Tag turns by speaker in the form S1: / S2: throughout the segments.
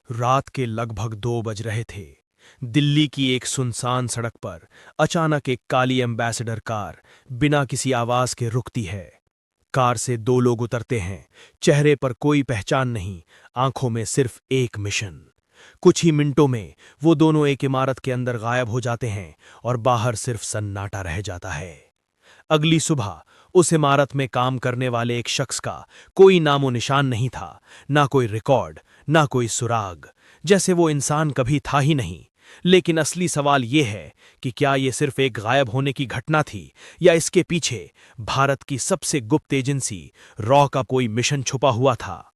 S1: रात के लगभग 2 बज रहे थे। दिल्ली की एक सुनसान सड़क पर अचानक एक काली एम्बेसडर कार बिना किसी आवाज के रुकती है। कार से 2 लोग उतरते हैं। चेहरे पर कोई पहचान नहीं, आंखों में सिर्फ एक मिशन। कुछ ही मिनटों में वो दोनों एक इमारत के अंदर गायब हो जाते हैं और बाहर सिर्फ सन्नाटा रह जाता है। अगली सुबह उस इमारत में काम करने वाले एक शख्स का कोई नामो निशान नहीं था, ना कोई रिकॉर्ड, ना कोई सुराग, जैसे वो इंसान कभी था ही नहीं। लेकिन असली सवाल ये है कि क्या ये सिर्फ एक गायब होने की घटना थी या इसके पीछे भारत की सबसे गुप्त एजेंसी रॉ का कोई मिशन छुपा हुआ था।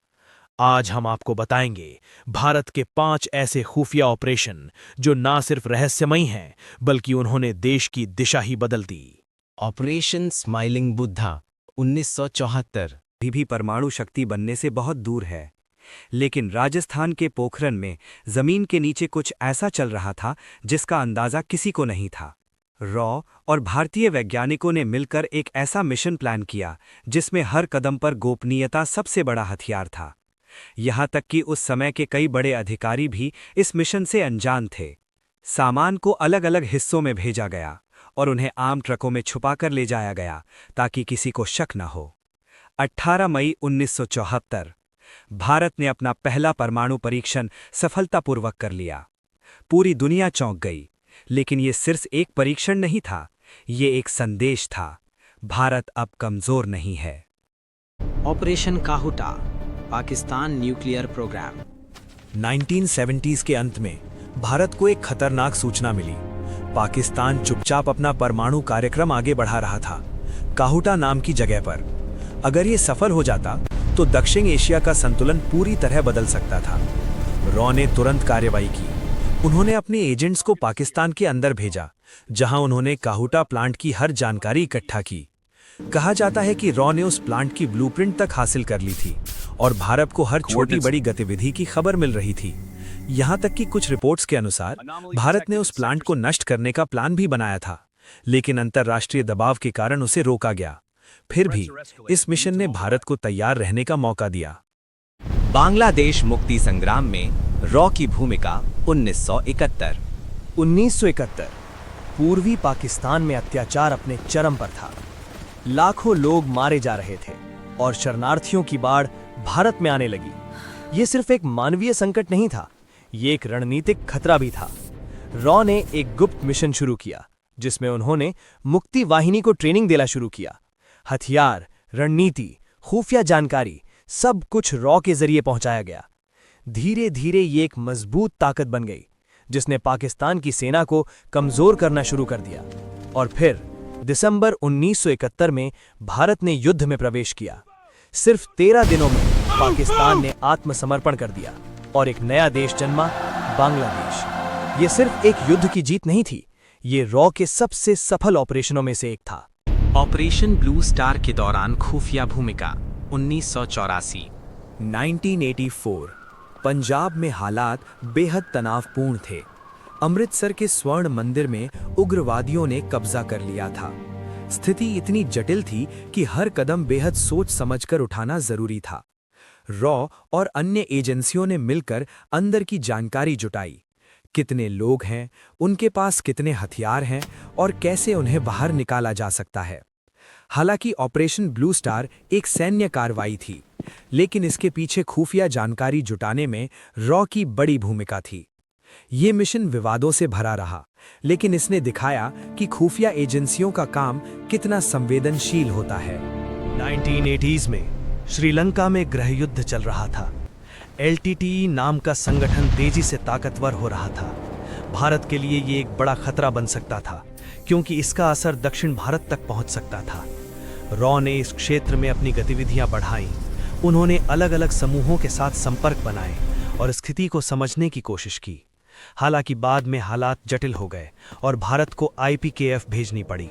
S1: आज हम आपको बताएंगे भारत के 5 ऐसे खुफिया ऑपरेशन जो ना सिर्फ रहस्यमयी हैं बल्कि उन्होंने देश की दिशा ही बदल दी।
S2: ऑपरेशन स्माइलिंग बुद्धा 1974
S3: भी परमाणु शक्ति बनने से बहुत दूर है, लेकिन राजस्थान के पोखरन में जमीन के नीचे कुछ ऐसा चल रहा था जिसका अंदाजा किसी को नहीं था। रॉ और भारतीय वैज्ञानिकों ने मिलकर एक ऐसा मिशन प्लान किया जिसमें हर कदम पर गोपनीयता सबसे बड़ा हथियार था। यहां तक कि उस समय के कई बड़े अधिकारी भी इस मिशन से अनजान थे। सामान को अलग अलग हिस्सों में भेजा गया और उन्हें आम ट्रकों में छुपाकर ले जाया गया ताकि किसी को शक न हो। 18 मई 1974 भारत ने अपना पहला परमाणु परीक्षण सफलतापूर्वक कर लिया। पूरी दुनिया चौंक गई, लेकिन ये सिर्फ एक परीक्षण नहीं था, ये एक संदेश था। भारत अब कमजोर नहीं है।
S2: Operation Kahuta, Pakistan nuclear program.
S3: 1970s के अंत में भारत को एक खतरनाक सूचना मिली। पाकिस्तान चुपचाप अपना परमाणु कार्यक्रम आगे बढ़ा रहा था, काहुटा नाम की जगह पर। अगर ये सफल हो जाता तो दक्षिण एशिया का संतुलन पूरी तरह बदल सकता था। रॉ ने तुरंत कार्रवाई की। उन्होंने अपने एजेंट्स को पाकिस्तान के अंदर भेजा, जहां उन्होंने काहुटा प्लांट की हर जानकारी इकट्ठा की। कहा जाता है कि रॉ ने उस प्लांट की ब्लूप्रिंट तक हासिल कर ली थी और भारत को हर छोटी बड़ी गतिविधि की खबर मिल रही थी। यहां तक कि कुछ रिपोर्ट्स के अनुसार भारत ने उस प्लांट को नष्ट करने का प्लान भी बनाया था, लेकिन अंतर्राष्ट्रीय दबाव के कारण उसे रोका गया। फिर भी इस मिशन ने भारत को तैयार रहने का मौका दिया।
S4: बांग्लादेश मुक्ति संग्राम में रॉ की भूमिका 1971।
S1: 1971 पूर्वी पाकिस्तान में अत्याचार अपने चरम पर था। लाखों लोग मारे जा रहे थे और शरणार्थियों की बाढ़ भारत में आने लगी। ये सिर्फ एक मानवीय संकट नहीं था, ये एक रणनीतिक खतरा भी था। रॉ ने एक गुप्त मिशन शुरू किया जिसमें उन्होंने मुक्ति वाहिनी को ट्रेनिंग देना शुरू किया। हथियार, रणनीति, खुफिया जानकारी, सब कुछ रॉ के जरिए पहुंचाया गया। धीरे धीरे ये एक मजबूत ताकत बन गई जिसने पाकिस्तान की सेना को कमजोर करना शुरू कर दिया। और फिर दिसंबर 1971 में भारत ने युद्ध में प्रवेश किया। सिर्फ 13 दिनों में पाकिस्तान ने आत्मसमर्पण कर दिया और एक नया देश जन्मा, बांग्लादेश। ये सिर्फ एक युद्ध की जीत नहीं थी, ये रॉ के सबसे सफल ऑपरेशनों में से एक था।
S2: ऑपरेशन ब्लू स्टार के दौरान खुफिया भूमिका 1984।
S3: 1984 पंजाब में हालात बेहद तनावपूर्ण थे। अमृतसर के स्वर्ण मंदिर में उग्रवादियों ने कब्जा कर लिया था। स्थिति इतनी जटिल थी कि हर कदम बेहद सोच समझकर उठाना जरूरी था। रॉ और अन्य एजेंसियों ने मिलकर अंदर की जानकारी जुटाई। कितने लोग हैं, उनके पास कितने हथियार हैं और कैसे उन्हें बाहर निकाला जा सकता है। हालांकि ऑपरेशन ब्लू स्टार एक सैन्य कार्रवाई थी, लेकिन इसके पीछे खुफिया जानकारी जुटाने में रॉ की बड़ी भूमिका थी। ये मिशन विवादों से भरा रहा, लेकिन इसने दिखाया कि खुफिया एजेंसियों का काम कितना संवेदनशील होता है।
S1: 1980s में श्रीलंका में गृहयुद्ध चल रहा था। LTTE नाम का संगठन तेजी से ताकतवर हो रहा था। भारत के लिए ये एक बड़ा खतरा बन सकता था क्योंकि इसका असर दक्षिण भारत तक पहुंच सकता था। रॉ ने इस क्षेत्र में अपनी गतिविधियां बढ़ाईं। उन्होंने अलग अलग समूहों के साथ संपर्क बनाए और स्थिति को समझने की कोशिश की। हालांकि बाद में हालात जटिल हो गए और भारत को IPKF भेजनी पड़ी।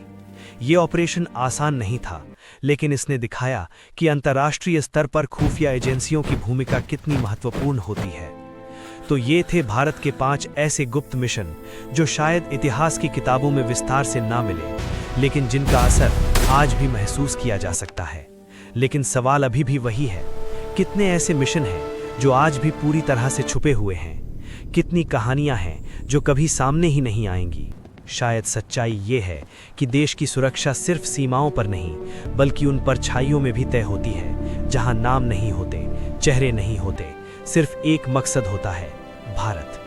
S1: ये ऑपरेशन आसान नहीं था, लेकिन इसने दिखाया कि अंतर्राष्ट्रीय स्तर पर खुफिया एजेंसियों की भूमिका कितनी महत्वपूर्ण होती है। तो ये थे भारत के 5 ऐसे गुप्त मिशन जो शायद इतिहास की किताबों में विस्तार से ना मिले, लेकिन जिनका असर आज भी महसूस किया जा सकता है। लेकिन सवाल अभी भी वही है, कितने ऐसे मिशन हैं
S3: जो आज भी पूरी तरह से छुपे हुए हैं। कितनी कहानियां हैं जो कभी सामने ही नहीं आएंगी। शायद सच्चाई ये है कि देश की सुरक्षा सिर्फ सीमाओं पर नहीं बल्कि उन परछाइयों में भी तय होती है, जहां नाम नहीं होते, चेहरे नहीं होते, सिर्फ एक मकसद होता है, भारत।